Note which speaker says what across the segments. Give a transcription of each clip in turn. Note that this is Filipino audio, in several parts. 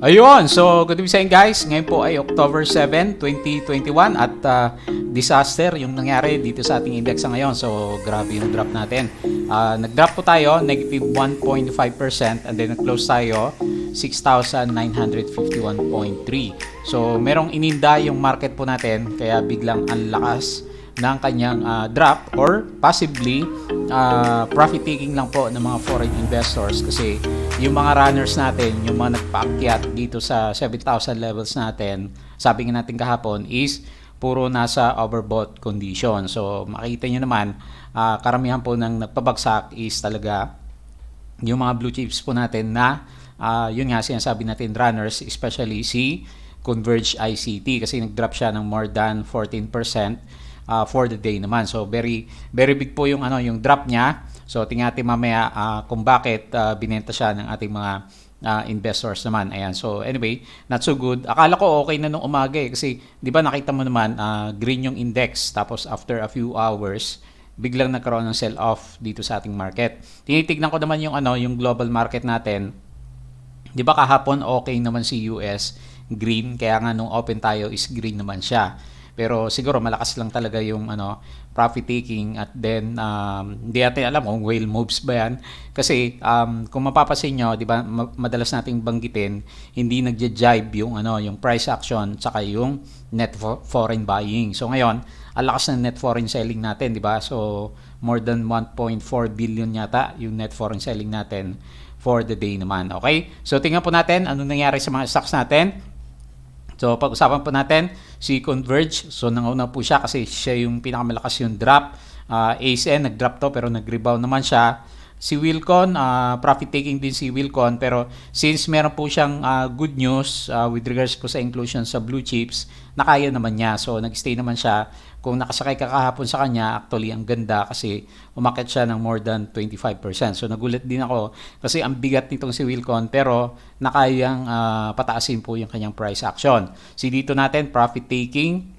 Speaker 1: Ayun, so good evening sa inyo guys. Ngayon po ay October 7, 2021 at disaster yung nangyari dito sa ating index sa ngayon. So grabe yung drop natin. Nag-drop po tayo, negative 1.5% and then nag-close tayo 6,951.3. So merong ininda yung market po natin kaya biglang ang lakas ng kanyang drop or possibly profit taking lang po ng mga foreign investors kasi yung mga runners natin, yung mga nagpaakyat dito sa 7,000 levels natin, sabi nga natin kahapon is puro nasa overbought condition. So makita nyo naman, karamihan po ng nagpabagsak is talaga yung mga blue chips po natin na yun nga sinasabi natin runners, especially si Converge ICT kasi nag-drop siya ng more than 14% for the day naman. So very very big po yung yung drop niya. So tingnan natin mamaya kung bakit binenta siya ng ating mga investors naman. Ayan. So anyway, not so good. Akala ko okay na nung umaga kasi 'di ba nakita mo naman green yung index tapos after a few hours biglang nagkaroon ng sell off dito sa ating market. Tinitignan ko naman yung yung global market natin. 'Di ba kahapon okay naman si US, green kaya nga nung open tayo is green naman siya. Pero siguro malakas lang talaga yung profit taking at then hindi natin alam kung whale moves ba yan kasi kung mapapasin nyo, 'di ba, madalas nating banggitin hindi nagja-jibe yung yung price action saka yung net foreign buying. So ngayon, ang lakas ng net foreign selling natin, 'di ba? So more than 1.4 billion yata yung net foreign selling natin for the day naman. Okay? So tingnan po natin ano nangyari sa mga stocks natin. So pag-usapan po natin si Converge. So nanguna po siya kasi siya yung pinakamalakas yung drop. ASN nag-drop to pero nag-rebound naman siya. Si Wilcon, profit taking din si Wilcon pero since meron po siyang good news with regards po sa inclusion sa blue chips, nakaya naman niya. So nag-stay naman siya. Kung nakasakay ka kahapon sa kanya, actually ang ganda kasi umakyat siya ng more than 25%. So nagulat din ako kasi ang bigat nitong si Wilcon pero nakayang pataasin po yung kanyang price action. Si dito natin, profit taking,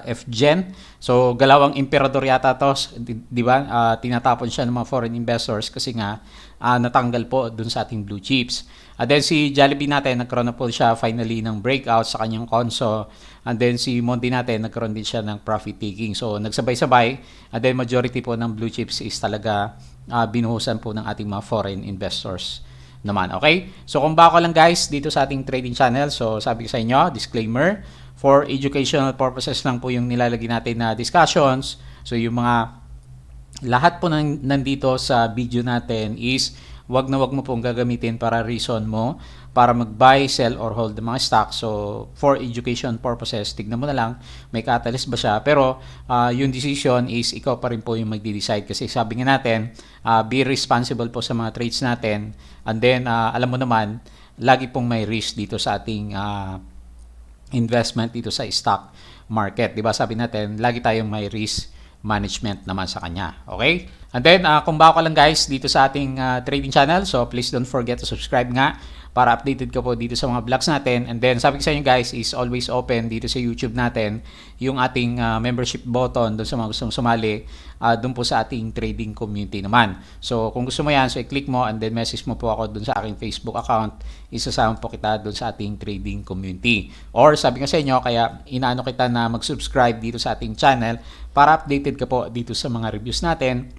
Speaker 1: FGen. So galawang emperador yata to, di ba? Tinatapon siya ng mga foreign investors kasi nga natanggal po dun sa ating blue chips. Then si Jollibee natin, nagkaroon na po siya finally ng breakout sa kanyang konso. And then si Mondi natin, nagkaroon din siya ng profit taking. So nagsabay-sabay. And then majority po ng blue chips is talaga binuhusan po ng ating mga foreign investors naman. Okay? So kung bako lang guys dito sa ating trading channel, so sabi ko sa inyo, disclaimer, for educational purposes lang po yung nilalagay natin na discussions. So yung mga lahat po nandito sa video natin is wag na wag mo pong gagamitin para reason mo para mag-buy, sell, or hold the mga stock. So, for education purposes, tignan mo na lang, may catalyst ba siya. Pero, yung decision is ikaw pa rin po yung magde-decide. Kasi sabi nga natin, be responsible po sa mga trades natin. And then, alam mo naman, lagi pong may risk dito sa ating investment dito sa stock market. Diba sabi natin, lagi tayong may risk management naman sa kanya. Okay? And then, kung bago ka lang guys dito sa ating trading channel, so please don't forget to subscribe nga para updated ka po dito sa mga vlogs natin. And then, sabi ko sa inyo guys, is always open dito sa YouTube natin yung ating membership button doon sa mga gustong sumali doon po sa ating trading community naman. So, kung gusto mo yan, so i-click mo and then message mo po ako doon sa aking Facebook account. Isasama po kita doon sa ating trading community. Or sabi ko sa inyo, kaya inaano kita na mag-subscribe dito sa ating channel para updated ka po dito sa mga reviews natin.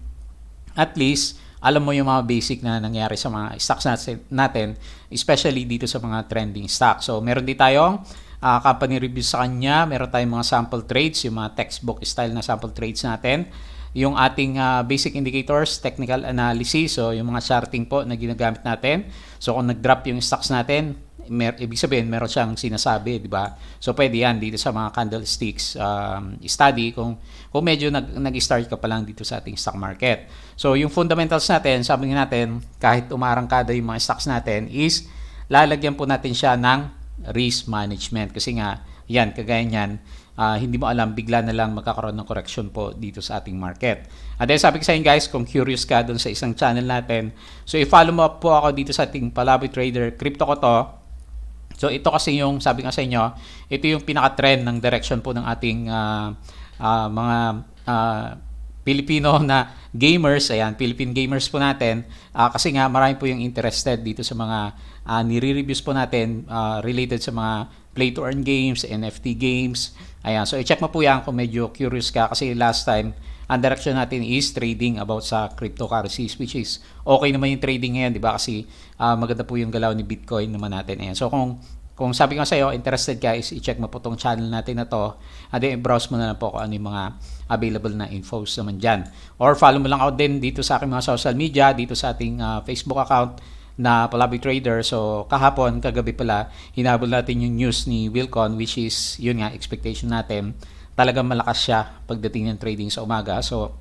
Speaker 1: At least, alam mo yung mga basic na nangyari sa mga stocks natin, especially dito sa mga trending stocks. So, meron din tayong company reviews sa kanya, meron tayong mga sample trades, yung mga textbook style na sample trades natin, yung ating basic indicators, technical analysis, so yung mga charting po na ginagamit natin. So, kung nag-drop yung stocks natin, ibig sabihin meron siyang sinasabi, di ba? So pwede yan dito sa mga candlesticks study kung medyo nag-start ka pa lang dito sa ating stock market. So yung fundamentals natin, sabi nga natin, kahit umarangkada yung mga stocks natin is lalagyan po natin siya ng risk management kasi nga yan, kagaya niyan, hindi mo alam, bigla na lang magkakaroon ng correction po dito sa ating market. And then sabi ko sa inyo guys, kung curious ka dun sa isang channel natin, so i-follow mo po ako dito sa ating Palaboy Trader, crypto ko to. So ito kasi yung sabi nga sa inyo, ito yung pinaka-trend ng direction po ng ating mga Filipino na gamers, ayan, Philippine gamers po natin, kasi nga marami po yung interested dito sa mga nire-reviews po natin related sa mga play to earn games, NFT games. Ayan, so i-check mo po yan kung medyo curious ka, kasi last time ang direction natin is trading about sa cryptocurrencies, which is okay naman yung trading ngayon, di ba? Kasi maganda po yung galaw ni Bitcoin naman natin. Ayan, so kung sabi ko sa iyo, interested ka, is i-check mo po tong channel natin na to. And then, i-browse mo na lang po kung ano yung mga available na infos naman dyan. Or follow mo lang ako din dito sa aking mga social media, dito sa ating Facebook account na Palabi Trader. So, kahapon, kagabi pala, hinabol natin yung news ni Wilcon, which is, yun nga, expectation natin. Talagang malakas siya pagdating ng trading sa umaga. So,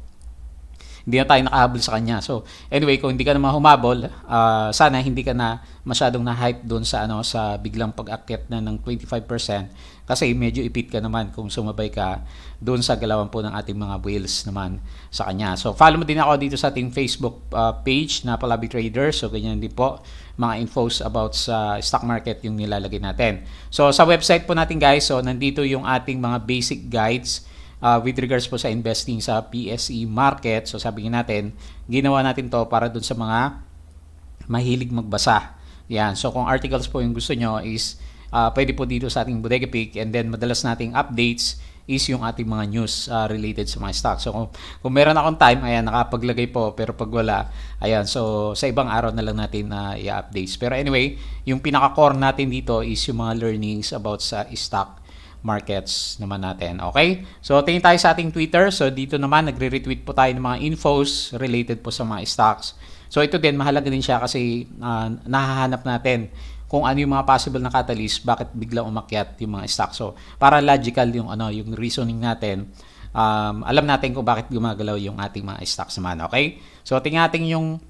Speaker 1: hindi na tayo nakahabol sa kanya. So, anyway, kung hindi ka naman humabol, sana hindi ka na masyadong na-hype doon sa sa biglang pag-akyat na ng 25% kasi medyo ipit ka naman kung sumabay ka doon sa galawan po ng ating mga whales naman sa kanya. So, follow mo din ako dito sa ating Facebook page na Palabi Trader. So, ganyan din po mga infos about sa stock market yung nilalagay natin. So, sa website po natin guys, so nandito yung ating mga basic guides with regards po sa investing sa PSE market. So sabi natin, ginawa natin to para dun sa mga mahilig magbasa. Yan. So kung articles po yung gusto nyo is pwede po dito sa ating Bodega Pick, and then madalas nating updates is yung ating mga news related sa mga stocks. So kung meron akong time, ayan, nakapaglagay po, pero pag wala, ayan, so sa ibang araw na lang natin i-updates. Pero anyway, yung pinaka-core natin dito is yung mga learnings about sa stock markets naman natin. Okay? So, tingin tayo sa ating Twitter. So, dito naman, nagre-retweet po tayo ng mga infos related po sa mga stocks. So, ito din, mahalaga din siya kasi nahahanap natin kung ano yung mga possible na catalyst, bakit biglang umakyat yung mga stocks. So, para logical yung, yung reasoning natin, alam natin kung bakit gumagalaw yung ating mga stocks naman. Okay? So, tingnan natin yung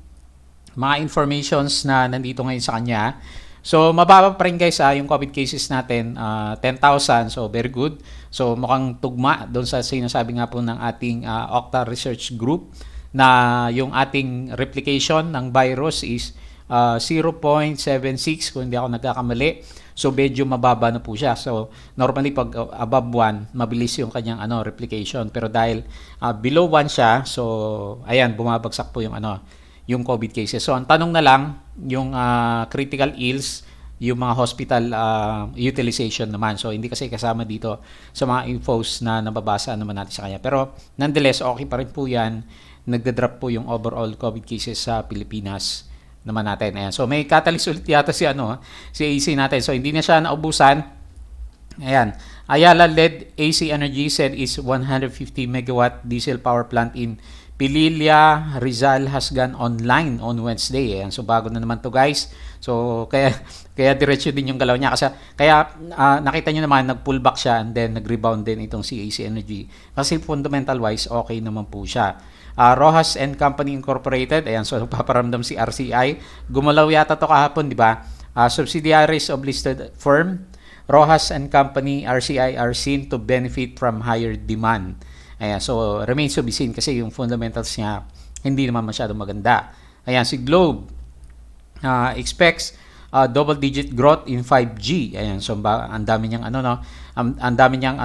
Speaker 1: mga informations na nandito ngayon sa kanya. So, mababa pa rin guys yung COVID cases natin, 10,000. So, very good. So, mukhang tugma doon sa sinasabi nga po ng ating Octa Research Group na yung ating replication ng virus is 0.76 kung hindi ako nagkakamali. So, medyo mababa na po siya. So, normally pag above 1, mabilis yung kanyang replication. Pero dahil below 1 siya, so, ayan, bumabagsak po yung yung COVID cases. So, ang tanong na lang, yung critical ills, yung mga hospital utilization naman. So, hindi kasi kasama dito sa mga infos na nababasa naman natin sa kanya. Pero, nonetheless, okay pa rin po yan. Nagda-drop po yung overall COVID cases sa Pilipinas naman natin. Ayan. So, may catalyst ulit yata si AC natin. So, hindi na siya naubusan. Ayan. Ayala-led AC Energy said is 150 megawatt diesel power plant in Pililla, Rizal has gone online on Wednesday. Ayan. So, bago na naman to guys. So, kaya diretso din yung galaw niya. Kaya nakita nyo naman, nag-pullback siya and then nag-rebound din itong si AC Energy. Kasi fundamental wise, okay naman po siya. Rojas and Company Incorporated, ayan, so nagpaparamdam si RCI. Gumalaw yata to kahapon, di ba? Subsidiaries of listed firm, Rojas and Company, RCI are seen to benefit from higher demand. Ayan, so remains to be seen kasi yung fundamentals niya hindi naman masyadong maganda. Ayan, si Globe expects double-digit growth in 5G. Ayan, so ang dami niyang ang dami niyang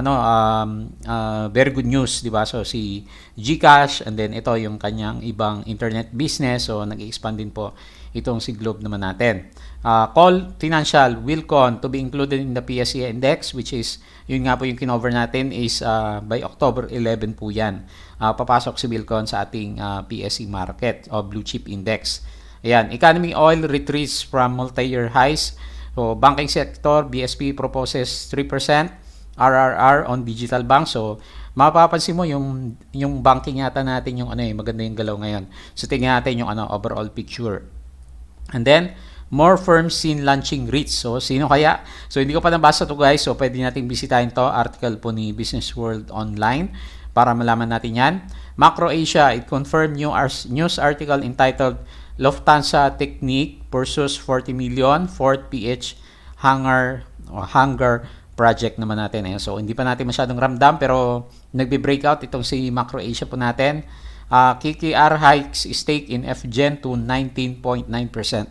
Speaker 1: very good news, di ba? So si GCash, and then ito yung kanyang ibang internet business. So nag-expand din po itong si Globe naman natin. Call Financial Wilcon to be included in the PSE index, which is yun nga po yung kinover natin is by October 11 po yan. Papasok si Wilcon sa ating PSE market o blue chip index. Ayan, economy oil retreats from multi-year highs. So, banking sector, BSP proposes 3% RRR on digital bank. So, mapapansin mo yung banking yata natin yung maganda yung galaw ngayon. So, tingnan natin yung overall picture. And then, more firms seen launching REITs. So, sino kaya? So, hindi ko pa nabasa to guys. So, pwede natin bisitahin to. Article po ni Business World Online para malaman natin yan. Macro Asia, it confirmed news article entitled Lufthansa Technique pursues 40 million fourth PH hangar project naman natin. So, hindi pa natin masyadong ramdam pero nagbe-breakout itong si Macro Asia po natin. KKR hikes stake in FGen to 19.9%.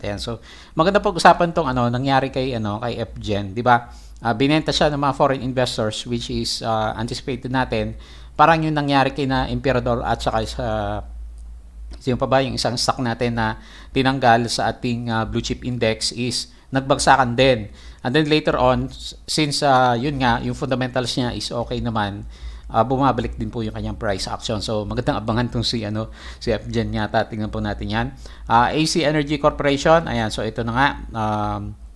Speaker 1: Ayan. So, maganda pag-usapan tong nangyari kay FGen, 'di ba? Binenta siya ng mga foreign investors, which is anticipated natin parang yung nangyari kay na Emperador at saka sa yung pa ba yung isang stock natin na tinanggal sa ating blue chip index is nagbagsakan din. And then later on, since yun nga, yung fundamentals niya is okay naman, bumabalik din po yung kanyang price action. So magandang abangan tong si FGen yata. Tingnan po natin yan. AC Energy Corporation, ayan, so ito na nga,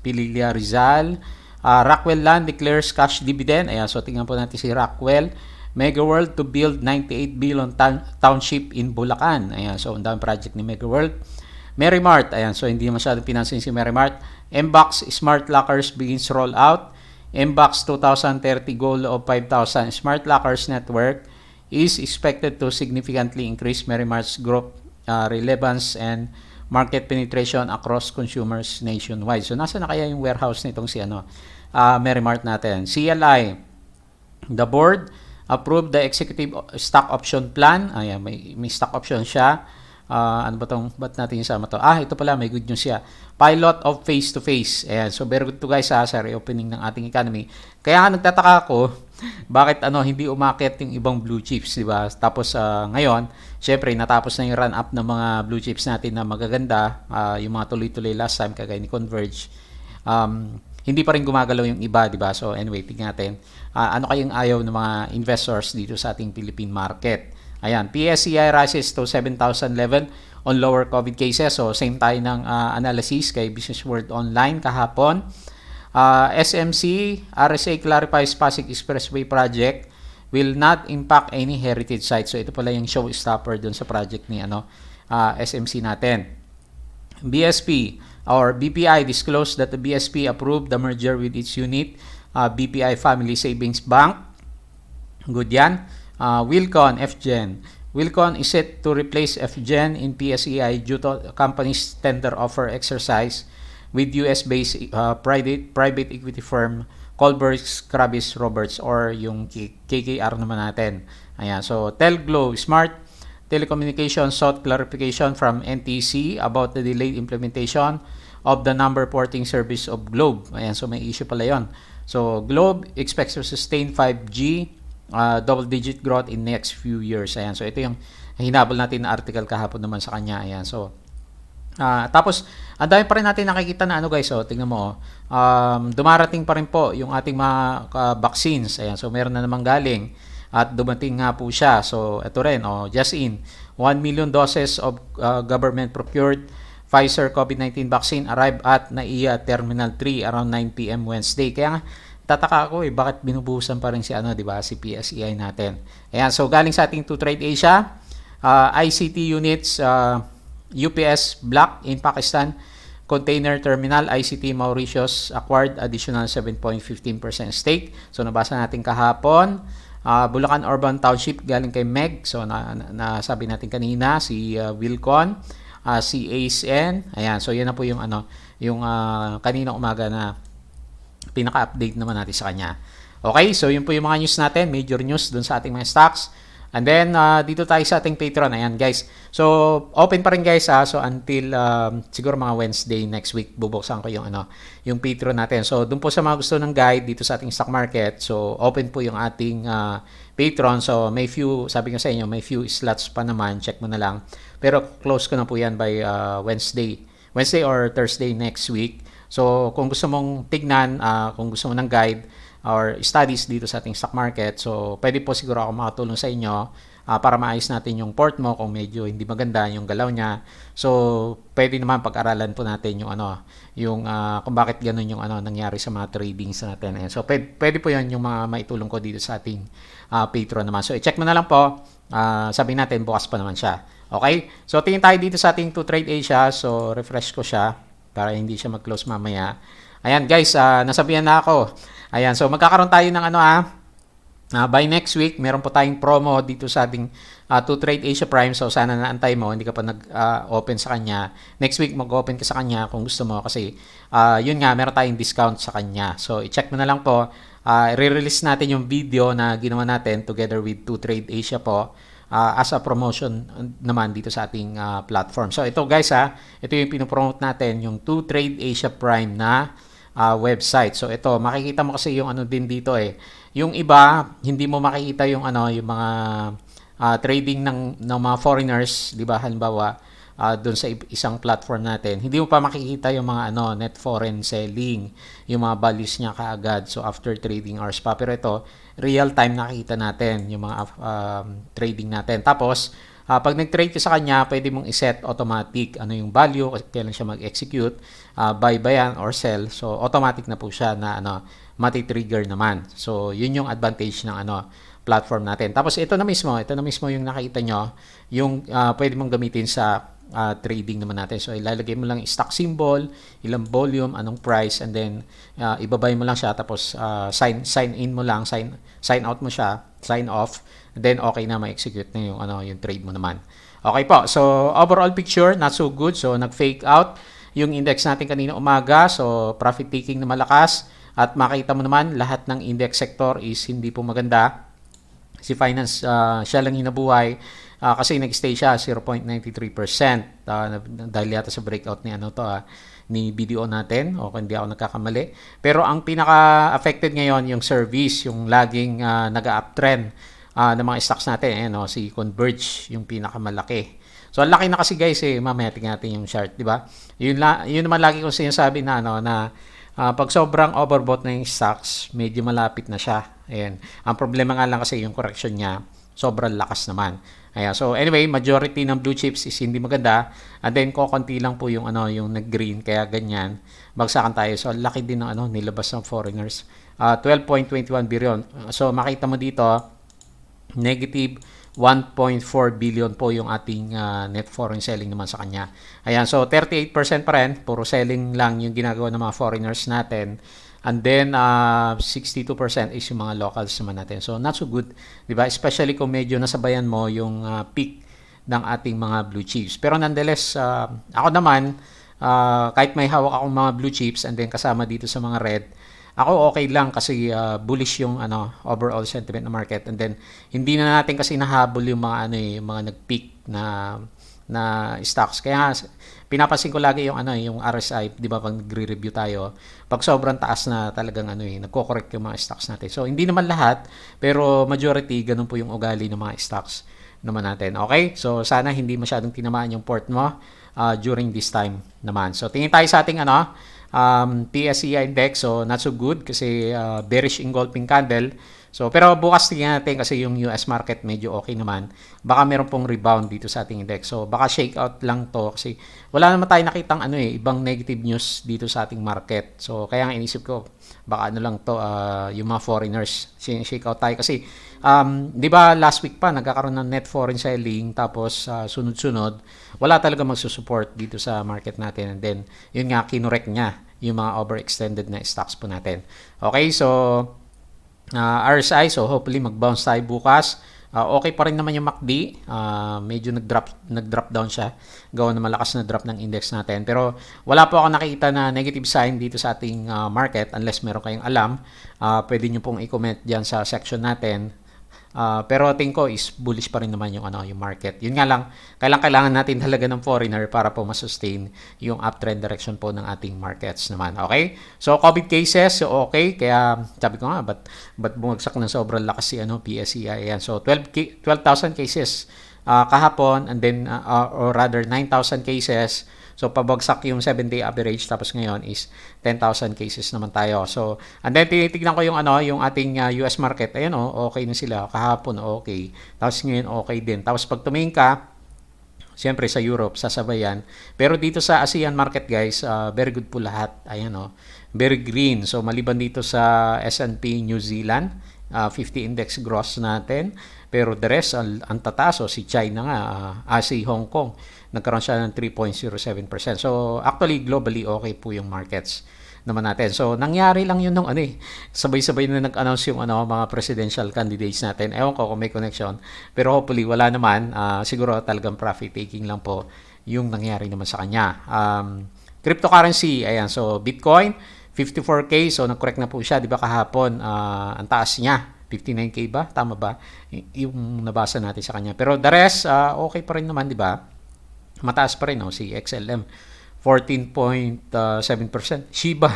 Speaker 1: Pililla Rizal. Rockwell Land declares cash dividend. Ayan, so tingnan po natin si Rockwell. Megaworld to build 98 billion township in Bulacan. Ayan, so ang daming project ni Megaworld. Merrimart, ayan, so hindi masyadong pinansin si Merrimart. Mbox Smart Lockers begins roll out. Mbox 2030 goal of 5,000 Smart Lockers network is expected to significantly increase Merrimart's growth, relevance and market penetration across consumers nationwide. So nasa na kaya yung warehouse nitong si Merrimart natin? CLI, the board approved the executive stock option plan. Ayan, may stock option siya. Ano ba tong, ba't natin yung sama to? Ito pala, may good news siya. Pilot of face-to-face. Ayan, so very good to guys sa reopening ng ating economy. Kaya nga nagtataka ako, bakit hindi umakyat yung ibang blue chips, di ba? Tapos ngayon, syempre natapos na yung run up ng mga blue chips natin na magaganda, yung mga tuloy-tuloy last time kagaya ni Converge. Hindi pa rin gumagalaw yung iba, di ba? So anyway, tingnan natin. Ano kayong ayaw ng mga investors dito sa ating Philippine market? Ayan, PSCI rises to 7,000 level on lower COVID cases. So same tayo ng analysis kay Business World Online kahapon. SMC, RSA clarifies Pasig Expressway project will not impact any heritage site. So ito pala yung showstopper dun sa project ni SMC natin. BSP or BPI disclosed that the BSP approved the merger with its unit, BPI Family Savings Bank. Good yan. Wilcon, FGen. Wilcon is set to replace FGen in PSEI due to company's tender offer exercise with US-based private equity firm Kohlberg Kravis Roberts or yung KKR naman natin. Ayan, so Telglo Smart Telecommunications sought clarification from NTC about the delayed implementation of the number porting service of Globe. Ayan, so may issue pala yon. So Globe expects to sustain 5G double-digit growth in next few years. Ayan, so ito yung hinabol natin na article kahapon naman sa kanya. Ayan, so tapos ang dami pa rin natin nakikita na guys. So tingnan mo, dumarating pa rin po yung ating mga vaccines. Ayan, so meron na namang galing at dumating nga po siya. So ito rin, just in 1 million doses of government procured Pfizer COVID-19 vaccine arrived at NAIA Terminal 3 around 9 PM Wednesday. Kaya nga tataka ako bakit binubuhusan pa rin si di ba, si PSEI natin. Ayan, so galing sa ating to Trade Asia, ICT units, UPS Block in Pakistan Container Terminal, ICT Mauritius acquired additional 7.15% stake. So nabasa natin kahapon. Bulacan Urban Township galing kay Meg. So nasabi natin kanina si Wilcon, si ASN. Ayan, so yan na po yung yung kanina umaga na pinaka-update naman natin sa kanya. Okay, so yun po yung mga news natin, major news dun sa ating mga stocks. And then, dito tayo sa ating Patreon. Ayan, guys. So, open pa rin, guys. So, until siguro mga Wednesday next week, bubuksan ko yung, yung Patreon natin. So, dun po sa mga gusto ng guide dito sa ating stock market. So, open po yung ating Patreon. So, may few, sabi ko sa inyo, may few slots pa naman. Check mo na lang. Pero, close ko na po yan by Wednesday or Thursday next week. So, kung gusto mong tignan, kung gusto mo ng guide or studies dito sa ating stock market, so pwede po siguro ako makatulong sa inyo para maayos natin yung port mo kung medyo hindi maganda yung galaw niya. So, pwede naman pag-aralan po natin yung yung kung bakit ganun yung nangyari sa mga tradings natin. So, pwede po yan yung mga maitulong ko dito sa ating Patreon naman. So, i-check mo na lang po. Sabihin natin, bukas pa naman siya. Okay? So, tingin tayo dito sa ating to Trade Asia. So, refresh ko siya para hindi siya mag-close mamaya. Ayan guys, nasabihan na ako. Ayan, so magkakaroon tayo ng by next week, meron po tayong promo dito sa ating to Trade Asia Prime. So sana naantay mo, hindi ka pa nag-open sa kanya. Next week mag-open ka sa kanya kung gusto mo kasi yun nga, meron tayong discount sa kanya. So i-check mo na lang po. I-release natin yung video na ginawa natin together with to Trade Asia po. As a promotion naman dito sa ating platform. So ito guys ito yung pinopromote natin, yung to Trade Asia Prime na website. So ito, makikita mo kasi yung ano din dito eh. Yung iba, hindi mo makikita yung ano, yung mga trading ng mga foreigners, 'di ba? Halimbawa, doon sa isang platform natin, hindi mo pa makikita yung mga ano, net foreign selling, yung mga values niya kaagad. So after trading hours pa. Pero ito, real time nakikita natin yung mga trading natin. Tapos, pag nag-trade ka sa kanya, pwede mong iset automatic ano yung value, kailan siya mag-execute, buy ba yan or sell. So automatic na po siya na ano, mati-trigger naman. So yun yung advantage ng ano, platform natin. Tapos ito na mismo yung nakita nyo, yung pwede mong gamitin sa trading naman natin. So ilalagay mo lang stock symbol, ilang volume, anong price, and then ibabay mo lang siya, tapos sign in mo lang, sign out mo siya, sign off, and then okay na, ma-execute na yung ano, yung trade mo naman. Okay po. So overall picture not so good. So nag-fake out yung index natin kanina umaga. So profit taking na malakas, at makita mo naman lahat ng index sector is hindi po maganda. Si finance, siya lang hinabuhay kasi nag-stay siya 0.93% dahil yata sa breakout ni ano to ni BDO natin, o kung hindi ako nagkakamali. Pero ang pinaka-affected ngayon yung service, yung laging nag-uptrend ng mga stocks natin. Ayan, si Converge yung pinakamalaki. So ang laki na kasi guys mamaya tingnan natin yung chart, di ba? Yun naman lagi kong sinasabi na ano na pag sobrang overbought na yung stocks, medyo malapit na siya. Ayan. Ang problema nga lang kasi yung correction niya, sobrang lakas naman. Ayan. So anyway, majority ng blue chips is hindi maganda. And then kokonti lang po yung ano, yung nag-green, kaya ganyan. Bagsakan tayo. So laki din ng ano nilabas ng foreigners. 12.21 billion. So makita mo dito, negative 1.4 billion po yung ating net foreign selling naman sa kanya. Ayan, so 38% pa rin, puro selling lang yung ginagawa ng mga foreigners natin. And then 62% is yung mga locals naman natin. So not so good, 'di ba? Especially kung medyo nasabayan mo yung peak ng ating mga blue chips. Pero nonetheless, ako naman kahit may hawak akong mga blue chips and then kasama dito sa mga red, ako okay lang kasi bullish yung ano overall sentiment ng market, and then hindi na natin kasi nahabol yung mga ano yung mga nag-peak na stocks. Kaya pinapansin ko lagi yung ano yung RSI, 'di ba, pag nagre-review tayo, pag sobrang taas na talagang ano nagko-correct yung mga stocks natin. So hindi naman lahat, pero majority ganun po yung ugali ng mga stocks naman natin. Okay? So sana hindi masyadong tinamaan yung port mo during this time naman. So tingin tayo sa ating ano PSEI index. So not so good kasi bearish engulfing candle. So pero bukas tingnan natin kasi yung US market medyo okay naman. Baka meron pong rebound dito sa ating index. So baka shake out lang to kasi wala naman tayo nakitang ano ibang negative news dito sa ating market. So kaya nga inisip ko baka ano lang to yung mga foreigners shake out tayo kasi 'di ba last week pa nagkakaroon ng net foreign selling, tapos sunod-sunod wala talaga magsusupport dito sa market natin, and then yun nga kinorek niya yung mga overextended na stocks po natin. Okay, so RSI, so hopefully mag-bounce tayo bukas. Okay pa rin naman yung MACD. Medyo nag-drop down siya. Gawa na malakas na drop ng index natin. Pero wala po ako nakita na negative sign dito sa ating market unless meron kayong alam. Pwede nyo pong i-comment dyan sa section natin. Pero tingin ko is bullish pa rin naman yung ano yung market. Yun nga lang, kailangan natin talaga ng foreigner para po ma-sustain yung uptrend direction po ng ating markets naman. Okay? So COVID cases, so okay, kaya sabi ko nga but bumagsak ng sobrang lakas si ano PSEI. Ayan. So 12,000 cases kahapon, and then or rather 9,000 cases. So pabagsak yung 7-day average, tapos ngayon is 10,000 cases naman tayo. So and then tinitingnan ko yung ano yung ating US market. Ayun okay na sila kahapon, okay. Tapos ngayon okay din. Tapos pag tumingin ka, siyempre sa Europe sasabayan. Pero dito sa ASEAN market guys, very good po lahat. Ayan very green. So maliban dito sa S&P New Zealand, 50 index gross natin. Pero the rest, ang tataas, si China nga, si Hong Kong, nagkaroon siya ng 3.07%. So, actually, globally, okay po yung markets naman natin. So, nangyari lang yun nung sabay-sabay na nag-announce yung mga presidential candidates natin. Ewan ko kung may connection. Pero hopefully, wala naman. Siguro talagang profit taking lang po yung nangyari naman sa kanya. Cryptocurrency, ayan. So, Bitcoin, 54K. So, nag-correct na po siya. Di ba kahapon, ang taas niya. 59K ba? Tama ba? Yung nabasa natin sa kanya. Pero the rest, okay pa rin naman, di ba? Mataas pa rin, si XLM. 14.7%. Shiba,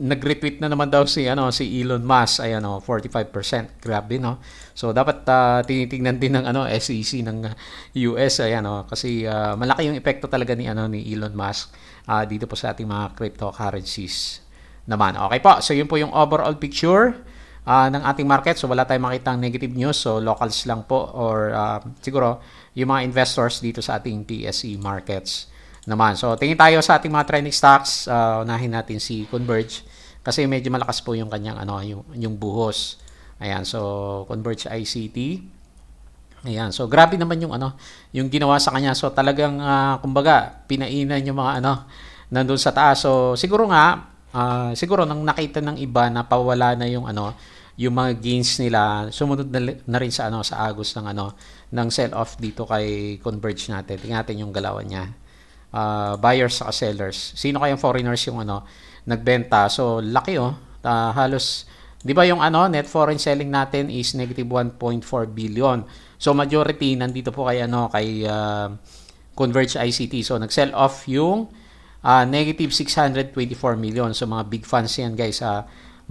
Speaker 1: nag-retweet na naman daw si Elon Musk, ayan, 45%. Grabe, no? So dapat tinitingnan din ng SEC ng US, ayan, kasi malaki yung epekto talaga ni Elon Musk dito po sa ating mga cryptocurrencies naman. Okay po. So yun po yung overall picture ng ating market. So wala tayong makitang negative news. So locals lang po, or siguro yung mga investors dito sa ating PSE markets naman. So tingin tayo sa ating mga trending stocks. Unahin natin si Converge kasi medyo malakas po yung kanyang yung buhos. Ayan, so Converge ICT. Ayan, so grabe naman yung ginawa sa kanya. So talagang kumbaga pinainan yung mga nandun sa taas. So siguro nang nakita ng iba na pawala na yung mga gains nila, sumunod na rin sa agos ng sell off dito kay Converge natin. Tingnan natin yung galawan niya. Buyers sa sellers. Sino kayang foreigners yung nagbenta? So laki halos, di ba yung net foreign selling natin is negative 1.4 billion. So majority nandito po kay Converge ICT. So nag-sell off yung negative 624 million. So mga big funds yan guys.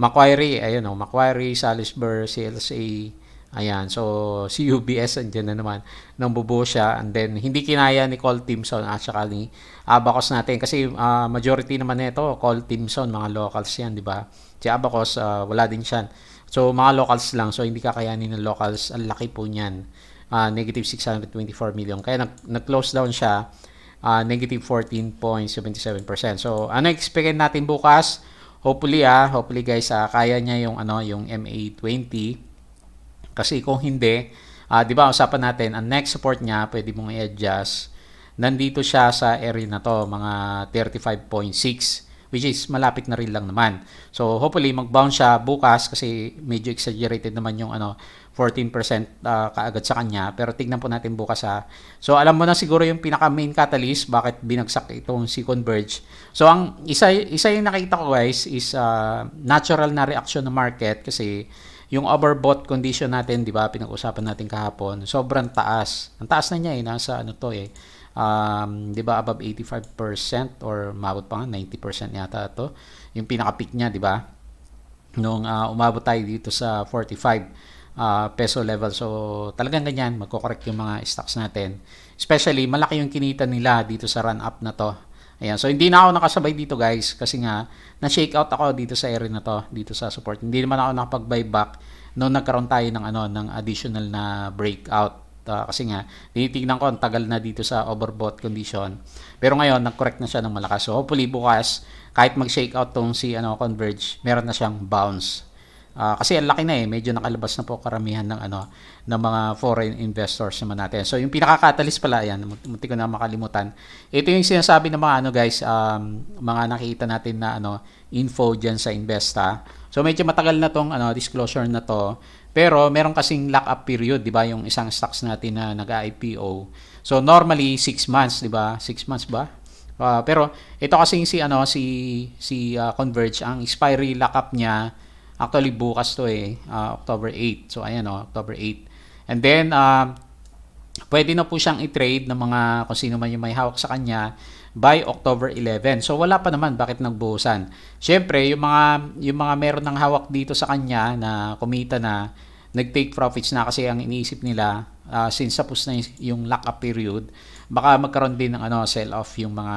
Speaker 1: Macquarie, ayun Macquarie, Salisbury, CLSA, ayan. So si UBS andyan na naman, nang bubuo siya, and then hindi kinaya ni Cole Timson at saka ni Abacus natin kasi majority naman nito Cole Timson, mga locals yan, di ba? Si Abacus wala din siya. So mga locals lang, so hindi kakayanin ng locals. Ang laki po niyan, negative 624 million. Kaya nag-close down siya, negative 14.77%. So ano expectin natin bukas? Hopefully guys, kaya niya yung MA20. Kasi kung hindi, 'di ba, usapan natin ang next support niya, pwede mong i-adjust. Nandito siya sa area na to, mga 35.6, which is malapit na rin lang naman. So hopefully mag-bounce siya bukas kasi medyo exaggerated naman yung 14% kaagad sa kanya, pero tignan po natin bukas So alam mo na siguro yung pinaka main catalyst bakit binagsak itong si Converge. So ang isa yung nakita ko guys is natural na reaction ng market kasi yung overbought condition natin, di ba, pinag-usapan natin kahapon, sobrang taas. Ang taas na niya nasa di ba, above 85% or umabot pa nga 90% yata to. Yung pinaka-peak niya, di ba? Nung umabot tayo dito sa 45 peso level. So talagang ganyan, magko-correct yung mga stocks natin. Especially malaki yung kinita nila dito sa run up na to. Ayan, so hindi na ako nakasabay dito guys kasi nga na-shake out ako dito sa area na to, dito sa support. Hindi naman ako nakapag-buy back noong nagkaroon tayo ng additional na breakout. Kasi nga tinitingnan ko ang tagal na dito sa overbought condition. Pero ngayon nag-correct na siya ng malakas. So hopefully bukas kahit mag-shake out tong si Converge, meron na siyang bounce. Kasi ang laki na medyo nakalabas na po karamihan ng mga foreign investors naman natin. So yung pinaka-catalyst pala, yan, munti ko na makalimutan. Ito yung sinasabi ng mga guys, mga nakita natin na info diyan sa Investa. So medyo matagal na tong disclosure na to. Pero meron kasing lock-up period, 'di ba, yung isang stocks natin na nag-IPO. So normally 6 months, 'di ba? 6 months ba? Pero ito kasing si Converge, ang expiry lock-up niya actually bukas to October 8. So ayan October 8. And then pwede na po siyang i-trade ng mga kung sino man yung may hawak sa kanya by October 11. So wala pa naman, bakit nagbuhusan? Syempre, yung mga meron ng hawak dito sa kanya na kumita na, nag-take profits na kasi ang iniisip nila since tapos na yung lock-up period, baka magkaroon din ng sell-off yung mga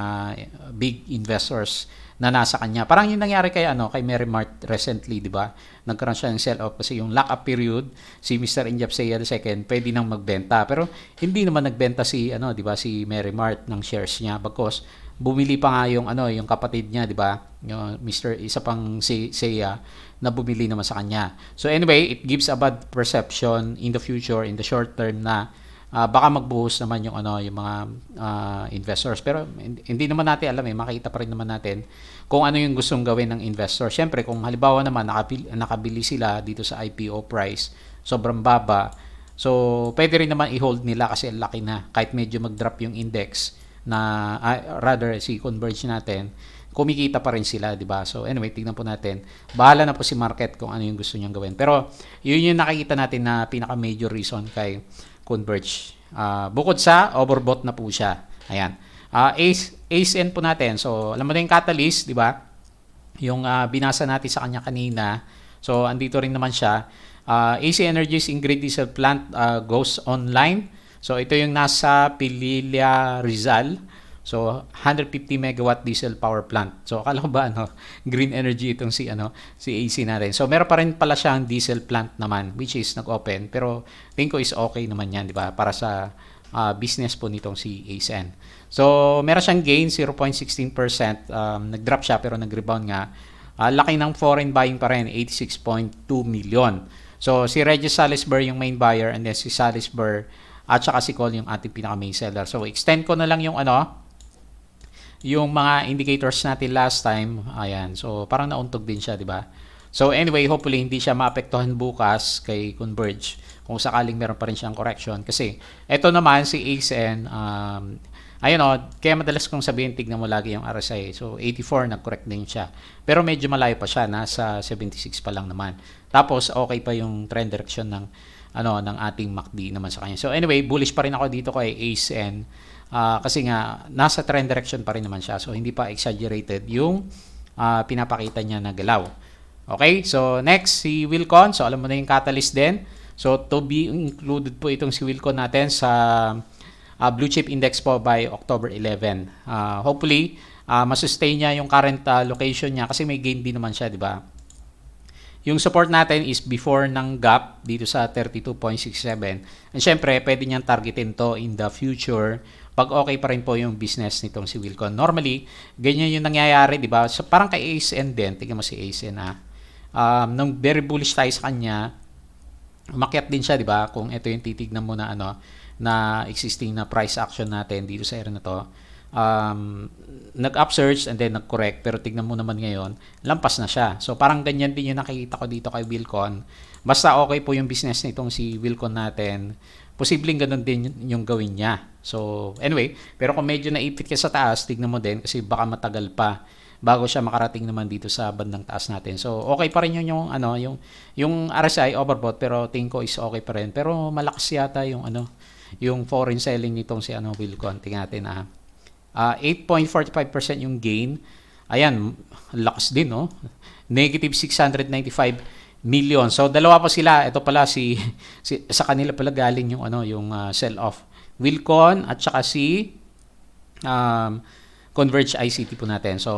Speaker 1: big investors na nasa kanya. Parang yung nangyari kay Merrimart recently, di ba? Nagkaroon siya ng sell-off kasi yung lock-up period, si Mr. Injapseya II, pwede nang magbenta. Pero hindi naman nagbenta di ba, si Merrimart ng shares niya because bumili pa nga yung kapatid niya, di ba? Yung isa pang si Seiya na bumili naman sa kanya. So anyway, it gives a bad perception in the future, in the short term na baka magbuhos naman yung mga investors. Pero hindi naman natin alam makita pa rin naman natin kung ano yung gustong gawin ng investor. Siyempre, kung halimbawa naman nakabili sila dito sa IPO price, sobrang baba. So, pwede rin naman i-hold nila kasi laki na. Kahit medyo mag-drop yung index na rather si Converge natin, kumikita pa rin sila, di ba? So anyway, tingnan po natin. Bahala na po si market kung ano yung gusto niyang gawin. Pero yun yung nakikita natin na pinaka major reason kay Converge. Bukod sa overbought na po siya. Ayan. ACN po natin. So, alam mo na yung catalyst, di ba? Yung binasa natin sa kanya kanina. So, andito rin naman siya. AC Energy's Ingrid Diesel Plant goes online. So, ito yung nasa Pililla, Rizal. So, 150 megawatt diesel power plant. So, akala ko ba green energy itong si AC natin. So, meron pa rin pala siyang diesel plant naman which is nag-open, pero tingin ko is okay naman 'yan, di ba? Para sa business po nitong si ACN. So, meron siyang gain 0.16%. Nag-drop siya pero nag-rebound nga. Laki ng foreign buying pa rin, 86.2 million. So, si Regis Salisbury yung main buyer and then si Salisbury at saka si Cole yung ating pinaka-main seller. So, extend ko na lang yung yung mga indicators natin last time. Ayan. So, parang nauntog din siya, di ba? So, anyway, hopefully hindi siya maapektuhan bukas kay Converge kung sakaling meron pa rin siyang correction. Kasi, eto naman si ACN, ayun kaya madalas kong sabihin, tignan mo lagi yung RSI. So, 84, nag-correct din siya. Pero medyo malayo pa siya, nasa 76 pa lang naman. Tapos, okay pa yung trend direction ng ng ating MACD naman sa kanya. So, anyway, bullish pa rin ako dito kay ACN. Kasi nga, nasa trend direction pa rin naman siya. So, hindi pa exaggerated yung pinapakita niya na galaw. Okay? So, next, si Wilcon. So, alam mo na yung catalyst din. So, to be included po itong si Wilcon natin sa blue chip index po by October 11. Hopefully, masustain niya yung current location niya kasi may gain din naman siya, di ba? Yung support natin is before ng gap dito sa 32.67. And syempre, pwede niyang targetin to in the future pag okay pa rin po yung business nitong si Wilcon. Normally, ganyan yung nangyayari, di ba? So, parang kay ACN din. Tingnan mo si ACN nung very bullish tayo sa kanya, umakyat din siya, di ba? Kung ito yung titignan mo na na existing na price action natin dito sa area na to. Nag-upsurge and then nag-correct, pero tignan mo naman ngayon, lampas na siya. So parang ganyan din yung nakikita ko dito kay Wilcon. Basta okay po yung business nitong si Wilcon natin, posibleng ganun din yung gawin niya. So anyway, pero kung medyo naipit ka sa taas, tignan mo din kasi baka matagal pa bago siya makarating naman dito sa bandang taas natin. So okay pa rin yung RSI overbought, pero tingin ko is okay pa rin. Pero malakas yata yung yung foreign selling nitong si Wilcon. Tingnan natin 8.45% yung gain. Ayan, lakas din, Negative 695 million. So, dalawa pa sila. Ito pala sa kanila pala galing yung yung sell-off. Wilcon at saka si Converge ICT po natin. So,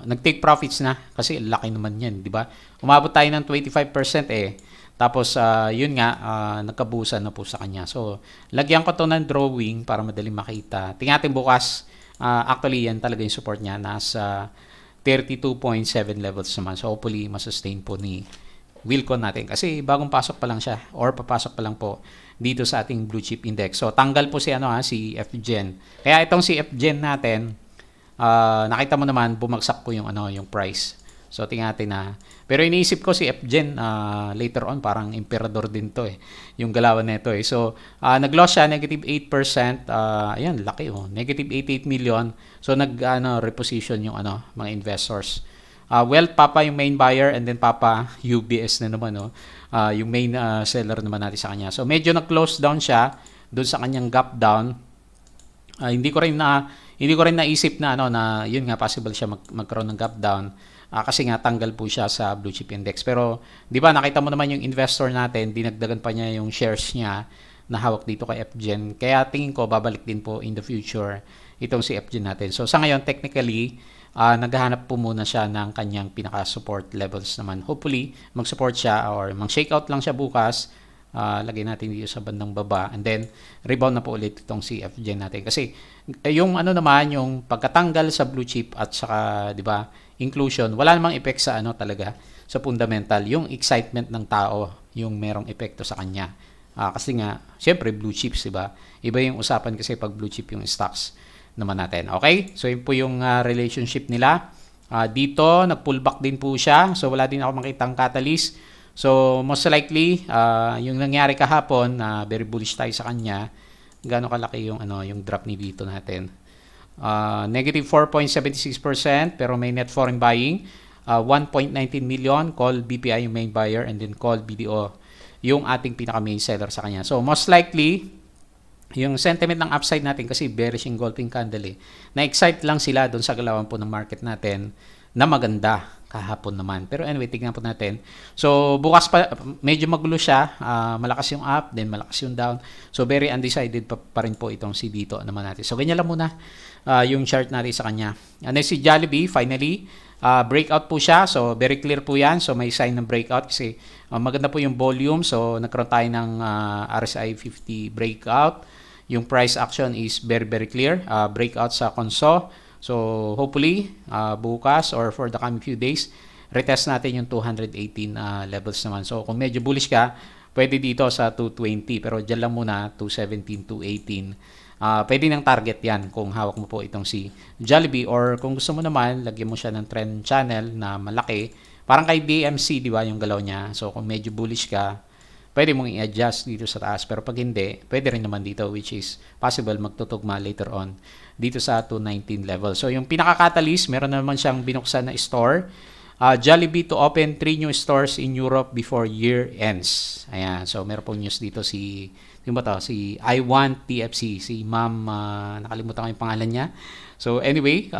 Speaker 1: nag-take profits na kasi laki naman 'yan, di ba? Umabot tayo ng 25% Tapos, yun nga, nagkabusan na po sa kanya. So, lagyan ko to ng drawing para madaling makita. Tingnan natin bukas. Actually, yan talaga yung support niya. Nasa 32.7 levels naman. So, hopefully, masustain po ni Wilcon natin. Kasi bagong pasok pa lang siya or papasok pa lang po dito sa ating blue chip index. So, tanggal po si si FGen. Kaya itong si FGen natin, nakita mo naman, bumagsak po yung yung price. So, tingnan natin pero iniisip ko si FGen later on, parang emperador din to yung galawan nito So, nag-loss siya, negative 8%. Ayan, laki negative 88 million. So, reposition yung mga investors. Papa yung main buyer and then Papa UBS na naman, yung main seller naman natin sa kanya. So, medyo nag-close down siya doon sa kanyang gap down. Hindi ko rin naisip na na yun nga possible siya magkaroon ng gap down. Kasi nga tanggal po siya sa blue chip index. Pero 'di ba nakita mo naman yung investor natin, dinagdagan pa niya yung shares niya na hawak dito kay FGen. Kaya tingin ko babalik din po in the future itong si FGen natin. So sa ngayon technically naghahanap po muna siya ng kanyang pinaka-support levels naman. Hopefully mag-support siya or mag-shakeout lang siya bukas. Lagay natin dito sa bandang baba and then rebound na po ulit itong si FGen natin. Kasi yung naman yung pagkatanggal sa blue chip at saka 'di ba inclusion, wala namang effect sa talaga sa fundamental. Yung excitement ng tao yung merong epekto sa kanya. Kasi nga, syempre blue chips, diba? Iba yung usapan kasi pag blue chip yung stocks naman natin. Okay? So, yun po yung relationship nila. Dito, nag-pullback din po siya. So, wala din ako makitang catalyst. So, most likely, yung nangyari kahapon, very bullish tayo sa kanya. Gaano kalaki yung, yung drop ni Vito natin. Negative 4.76%, pero may net foreign buying. 1.19 million, call BPI yung main buyer, and then call BDO yung ating pinaka main seller sa kanya. So, most likely, yung sentiment ng upside natin kasi bearish engulfing candle na-excite lang sila doon sa galawan po ng market natin na maganda kahapon naman. Pero anyway, tignan po natin. So, bukas pa, medyo magulo siya. Malakas yung up, then malakas yung down. So, very undecided pa rin po itong si dito naman natin. So, ganyan lang muna yung chart natin sa kanya. And then si Jollibee, finally, breakout po siya. So, very clear po yan. So, may sign ng breakout kasi maganda po yung volume. So, nagkaroon tayo ng RSI 50 breakout. Yung price action is very, very clear. Breakout sa Conso. So, hopefully, bukas or for the coming few days, retest natin yung 218 levels naman. So, kung medyo bullish ka, pwede dito sa 220. Pero dyan lang muna, 217, 218. Pwede ng target yan kung hawak mo po itong si Jollibee. Or kung gusto mo naman, lagyan mo siya ng trend channel na malaki. Parang kay DMC, di ba, yung galaw niya. So, kung medyo bullish ka, pwede mong i-adjust dito sa taas. Pero pag hindi, pwede rin naman dito, which is possible magtutugma later on dito sa 219 level. So, yung pinaka-catalyst, meron naman siyang binuksan na store. Jollibee to open 3 new stores in Europe before year ends. Ayan. So, meron pong news dito si I Want TFC, si Ma'am, nakalimutan ko yung pangalan niya. So, anyway,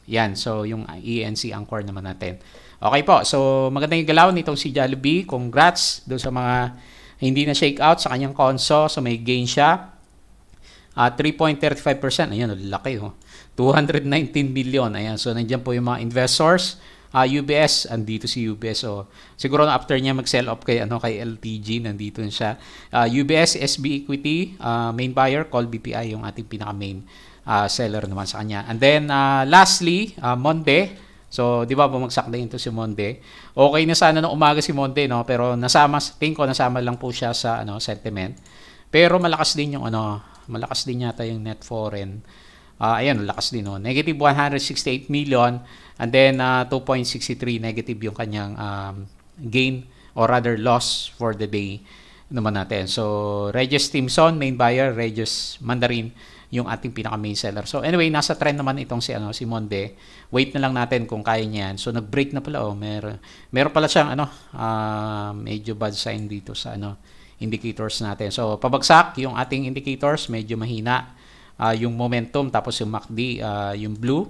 Speaker 1: yan. So, yung ENC Anchor naman natin. Okay po. So, magandang galaw nitong si Jollibee. Congrats doon sa mga hindi na shake out sa kanyang Conso. So, may gain siya. 3.35%. Ayan, laki. 219 million. Ayan. So, nandiyan po yung mga investors. UBS, andito si UBS. So, siguro na after niya mag-sell off kay LTG, nandito siya. UBS, SB Equity, main buyer, call BPI, yung ating pinaka-main seller naman sa kanya. And then, lastly, Monde. So, di ba bumagsak din ito si Monde. Okay na sana nung umaga si Monde, no? Pero nasama lang po siya sa sentiment. Pero malakas din yung malakas din yata yung net foreign. Ayan, lakas din, no? Negative 168 million and then 2.63 negative yung kanyang gain or rather loss for the day naman natin. So, Regis Timson, main buyer, Regis Mandarin, yung ating pinaka-main seller. So, anyway, nasa trend naman itong si Monde. Wait na lang natin kung kaya niyan. So, nag-break na pala. Meron pala siyang medyo bad sign dito sa indicators natin. So, pabagsak yung ating indicators, medyo mahina. Yung momentum, tapos yung MACD, yung blue,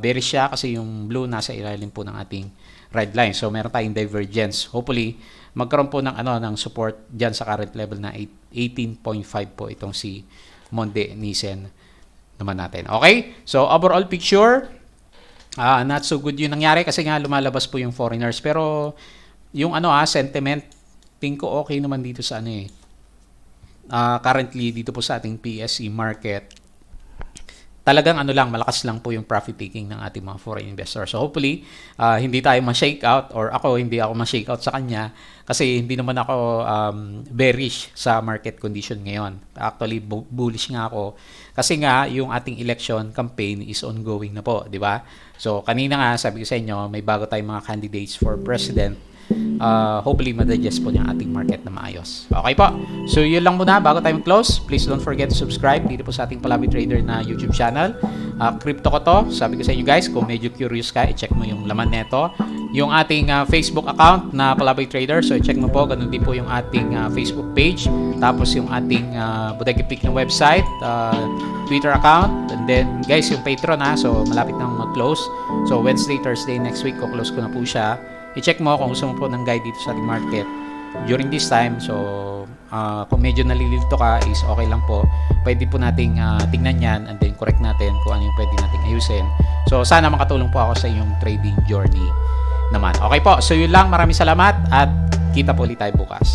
Speaker 1: bearish siya kasi yung blue nasa ilalim po ng ating red line. So, meron tayong divergence. Hopefully, magkaroon po ng support dyan sa current level na 18.5 po itong si Monde Nissen naman natin. Okay? So, overall picture, not so good yung nangyari kasi nga lumalabas po yung foreigners. Pero, yung sentiment, think ko okay naman dito sa currently dito po sa ating PSE market. Talagang malakas lang po yung profit taking ng ating mga foreign investors. So hopefully, hindi tayo ma-shake out or hindi ako ma-shake out sa kanya kasi hindi naman ako bearish sa market condition ngayon. Actually, bullish nga ako kasi nga yung ating election campaign is ongoing na po, di ba? So kanina nga sabi ko sa inyo, may bago tayong mga candidates for president. Hopefully ma-digest po yung ating market na maayos. Okay po. So yun lang muna bago tayo close. Please don't forget to subscribe dito po sa ating Palabi Trader na YouTube channel. Crypto ko to. Sabi ko sa inyo guys, kung medyo curious ka, i-check mo yung laman neto. Yung ating Facebook account na Palabi Trader. So i-check mo po. Ganun din po yung ating Facebook page. Tapos yung ating Bodega Peak na website, Twitter account. And then guys, yung Patreon So malapit nang mag-close. So Wednesday, Thursday next week, ko-close ko na po siya. I-check mo kung gusto mo po ng guide dito sa ating market during this time. So, kung medyo nalilito ka is okay lang po. Pwede po nating tingnan yan and then correct natin kung ano yung pwede nating ayusin. So, sana makatulong po ako sa iyong trading journey naman. Okay po. So, yun lang. Maraming salamat at kita po ulit tayo bukas.